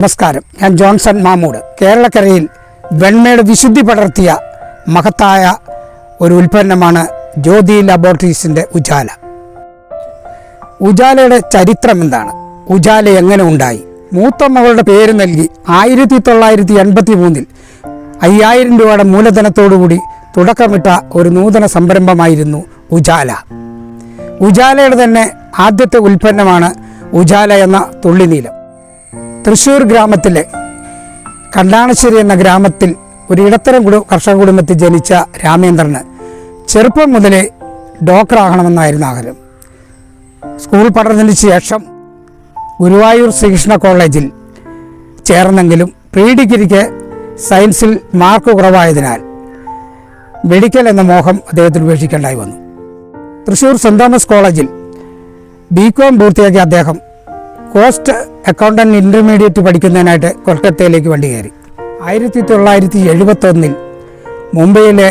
നമസ്കാരം, ഞാൻ ജോൺസൺ മാമൂട്. കേരളക്കരയിൽ വെണ്മയുടെ വിശുദ്ധി പടർത്തിയ മഹത്തായ ഒരു ഉൽപ്പന്നമാണ് ജ്യോതി ലബോറട്ടറീസിൻ്റെ ഉജാല. ഉജാലയുടെ ചരിത്രം എന്താണ്? ഉജാല എങ്ങനെ ഉണ്ടായി? മൂത്ത മകളുടെ പേര് നൽകി 1983 5000 രൂപയുടെ മൂലധനത്തോടുകൂടി തുടക്കമിട്ട ഒരു നൂതന സംരംഭമായിരുന്നു ഉജാല. ഉജാലയുടെ തന്നെ ആദ്യത്തെ ഉൽപ്പന്നമാണ് ഉജാല എന്ന തുള്ളിനീലം. തൃശ്ശൂർ ഗ്രാമത്തിലെ കണ്ടാണശ്ശേരി എന്ന ഗ്രാമത്തിൽ ഒരു ഇടത്തരം കർഷക കുടുംബത്തിൽ ജനിച്ച രാമേന്ദ്രന് ചെറുപ്പം മുതലേ ഡോക്ടറാകണമെന്നായിരുന്നു ആഗ്രഹം. സ്കൂൾ പഠനത്തിന് ശേഷം ഗുരുവായൂർ ശ്രീകൃഷ്ണ കോളേജിൽ ചേർന്നെങ്കിലും പ്രീ ഡിഗ്രിക്ക് സയൻസിൽ മാർക്ക് കുറവായതിനാൽ മെഡിക്കൽ എന്ന മോഹം അദ്ദേഹത്തിന് ഉപേക്ഷിക്കേണ്ടായി വന്നു. തൃശ്ശൂർ സെൻറ് തോമസ് കോളേജിൽ BCom പൂർത്തിയാക്കിയ അദ്ദേഹം കോസ്റ്റ് അക്കൗണ്ടൻറ്റ് ഇൻ്റർമീഡിയറ്റ് പഠിക്കുന്നതിനായിട്ട് കൊൽക്കത്തയിലേക്ക് വണ്ടി കയറി. 1971 മുംബൈയിലെ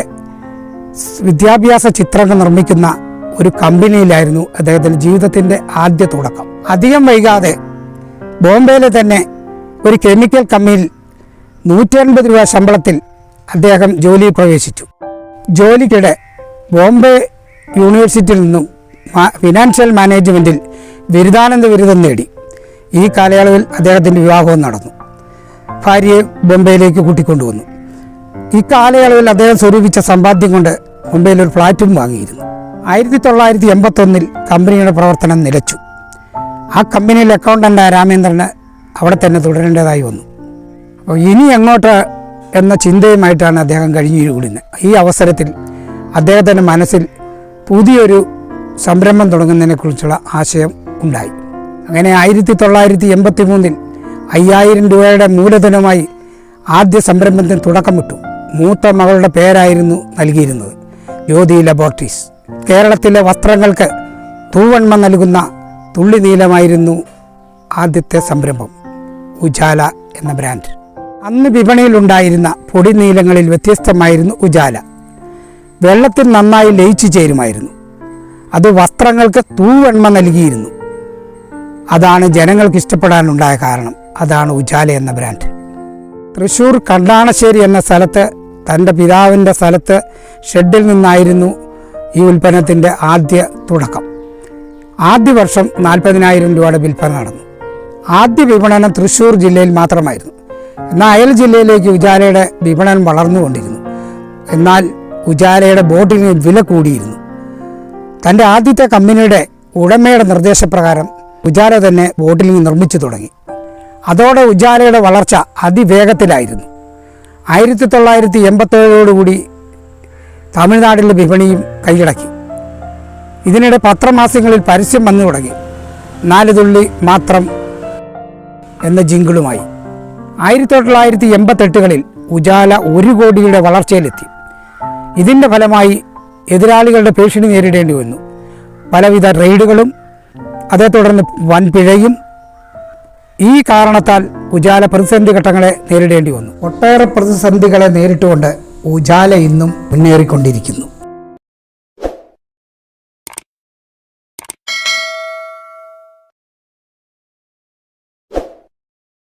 വിദ്യാഭ്യാസ ചിത്രങ്ങൾ നിർമ്മിക്കുന്ന ഒരു കമ്പനിയിലായിരുന്നു അദ്ദേഹത്തിൻ്റെ ജീവിതത്തിൻ്റെ ആദ്യ തുടക്കം. അധികം വൈകാതെ ബോംബെയിലെ തന്നെ ഒരു കെമിക്കൽ കമ്പനിയിൽ 150 രൂപ ശമ്പളത്തിൽ അദ്ദേഹം ജോലിയിൽ പ്രവേശിച്ചു. ജോലിക്കിടെ ബോംബെ യൂണിവേഴ്സിറ്റിയിൽ നിന്നും ഫിനാൻഷ്യൽ മാനേജ്മെൻറ്റിൽ ബിരുദാനന്ദ ബിരുദം നേടി. ഈ കാലയളവിൽ അദ്ദേഹത്തിൻ്റെ വിവാഹവും നടന്നു. ഭാര്യയെ ബോംബെയിലേക്ക് കൂട്ടിക്കൊണ്ടുവന്നു. ഈ കാലയളവിൽ അദ്ദേഹം സ്വരൂപിച്ച സമ്പാദ്യം കൊണ്ട് മുംബൈയിൽ ഒരു ഫ്ലാറ്റും വാങ്ങിയിരുന്നു. 1981 കമ്പനിയുടെ പ്രവർത്തനം നിലച്ചു. ആ കമ്പനിയിൽ അക്കൗണ്ടൻ്റായ രാമേന്ദ്രന് അവിടെ തന്നെ തുടരേണ്ടതായി വന്നു. അപ്പോൾ ഇനി എങ്ങോട്ട് എന്ന ചിന്തയുമായിട്ടാണ് അദ്ദേഹം കഴിഞ്ഞുകൂടുന്നത്. ഈ അവസരത്തിൽ അദ്ദേഹത്തിൻ്റെ മനസ്സിൽ പുതിയൊരു സംരംഭം തുടങ്ങുന്നതിനെക്കുറിച്ചുള്ള ആശയം ഉണ്ടായി. അങ്ങനെ 1983 5000 രൂപയുടെ മൂലധനമായി ആദ്യ സംരംഭത്തിന് തുടക്കമിട്ടു. മൂത്ത മകളുടെ പേരായിരുന്നു നൽകിയിരുന്നത്, ജ്യോതി ലബോറട്ടറീസ്. കേരളത്തിലെ വസ്ത്രങ്ങൾക്ക് തൂവൺമ നൽകുന്ന തുള്ളി നീലമായിരുന്നു ആദ്യത്തെ സംരംഭം, ഉജാല എന്ന ബ്രാൻഡ്. അന്ന് വിപണിയിലുണ്ടായിരുന്ന പൊടി നീലങ്ങളിൽ വ്യത്യസ്തമായിരുന്നു ഉജാല. വെള്ളത്തിൽ നന്നായി ലയിച്ചു ചേരുമായിരുന്നു. അത് വസ്ത്രങ്ങൾക്ക് തൂവെണ്മ നൽകിയിരുന്നു. അതാണ് ജനങ്ങൾക്ക് ഇഷ്ടപ്പെടാനുണ്ടായ കാരണം. അതാണ് ഉജാല എന്ന ബ്രാൻഡ്. തൃശ്ശൂർ കണ്ടാണശ്ശേരി എന്ന സ്ഥലത്ത്, തൻ്റെ പിതാവിൻ്റെ സ്ഥലത്ത് ഷെഡിൽ നിന്നായിരുന്നു ഈ ഉൽപ്പന്നത്തിൻ്റെ ആദ്യ തുടക്കം. ആദ്യ വർഷം 40,000 രൂപയുടെ വിൽപ്പന നടന്നു. ആദ്യ വിപണനം തൃശ്ശൂർ ജില്ലയിൽ മാത്രമായിരുന്നു. എന്നാൽ അയൽ ജില്ലയിലേക്ക് ഉജാലയുടെ വിപണനം വളർന്നുകൊണ്ടിരുന്നു. എന്നാൽ ഉജാലയുടെ ബോട്ടിലിന് വില കൂടിയിരുന്നു. തൻ്റെ ആദ്യത്തെ കമ്പനിയുടെ ഉടമയുടെ നിർദ്ദേശപ്രകാരം ഉജാല തന്നെ ബോട്ടിലിംഗ് നിർമ്മിച്ചു തുടങ്ങി. അതോടെ ഉജാലയുടെ വളർച്ച അതിവേഗത്തിലായിരുന്നു. 1987 തമിഴ്നാട്ടിലെ വിപണിയും കൈയടക്കി. ഇതിനിടെ പത്രമാസികകളിൽ പരസ്യം വന്നു തുടങ്ങി. 4 തുള്ളി മാത്രം എന്ന ജിങ്കിളുമായി. 1988 ഉജാല 1 കോടിയുടെ വളർച്ചയിലെത്തി. ഇതിൻ്റെ ഫലമായി എതിരാളികളുടെ ഭീഷണി നേരിടേണ്ടി വന്നു. പലവിധ റെയ്ഡുകളും അതേ തുടർന്ന് വൻ പിഴയും. ഈ കാരണത്താൽ ഉജാല പ്രതിസന്ധി ഘട്ടങ്ങളെ നേരിടേണ്ടി വന്നു. ഒട്ടേറെ പ്രതിസന്ധികളെ നേരിട്ടുകൊണ്ട് ഉജാല ഇന്നും മുന്നേറിക്കൊണ്ടിരിക്കുന്നു.